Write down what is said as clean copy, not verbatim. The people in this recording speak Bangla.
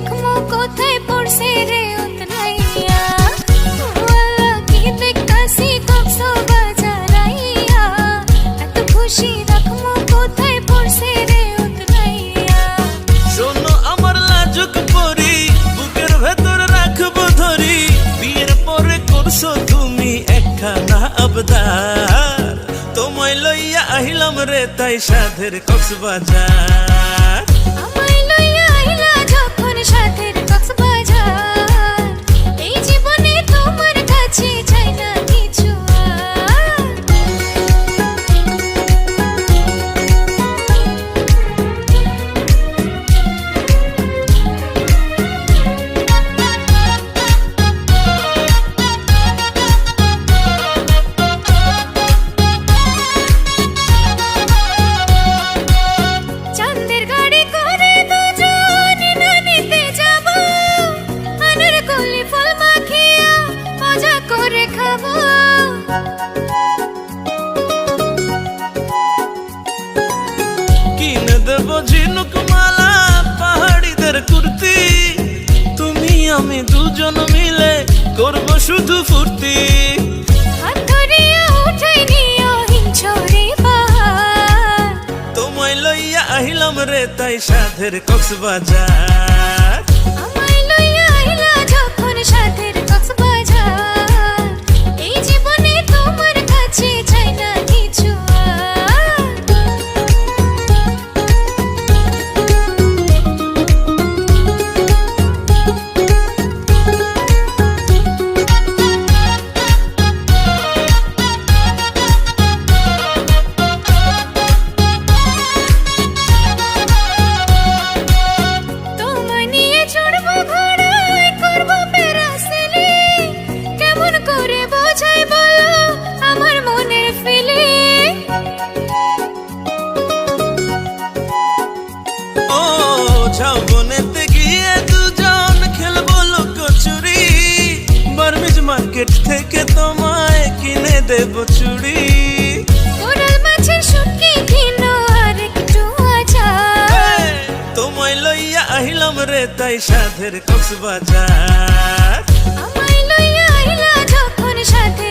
রাখমু কোথায় পড়ছে রে উতরাইয়া ওয়ালা কি দেখতাছি কক্সবাজার আইয়া এত খুশি রাখমু কোথায় পড়ছে রে উতরাইয়া শোনো আমার লাজুক পরি বুকের ভেতর রাখবো ধরি বিয়ের পরে করছো তুমি একখানা আবদার তোমায় লইয়া আহিলাম রে তাই সাধের কক্সবাজার আমায় লইয়া আইলা যখন সাথের কক্সবাজার এই জীবনে তোমার কাছে চাই না কিছু চাঁদের গাড়ি করে দুজন নদীতে যাব আনার কলি ফল মাখিয়া মজা করে খাবো কিনে দেবো ঝিনুক মালা পাহাড়িদের কুর্তি তুমি আমি দুজন মিলে করবো শুধু ফুর্তি হাত ধরিয়া উঠাই নিও হিংছড়ি পাহাড় তোমায় লইয়া আহিলাম রে তাই সাধের কক্সবাজার আমায় লইয়া আইলা যখন সাথের কক্সবাজার এই জীবনে তোমার কাছে চাই না কিছু তোমায় নিয়ে চড়বো ঘোড়ায় করবো প্যারাসেলি কেমন করে বোঝাই বলো আমার মনের ফিলিং ও ঝাউবনেতে গিয়ে দুজন খেলবো লুকোচুরি বার্মিজ মার্কেট থেকে তোমায় কিনে দেবো চুড়ি কোরাল মাছের শুটকি কিনো আর একটু আচার তোমায় লইয়া আহিলাম রে তাই সাধের কক্সবাজার আমায় লইয়া আইলা যখন সাথে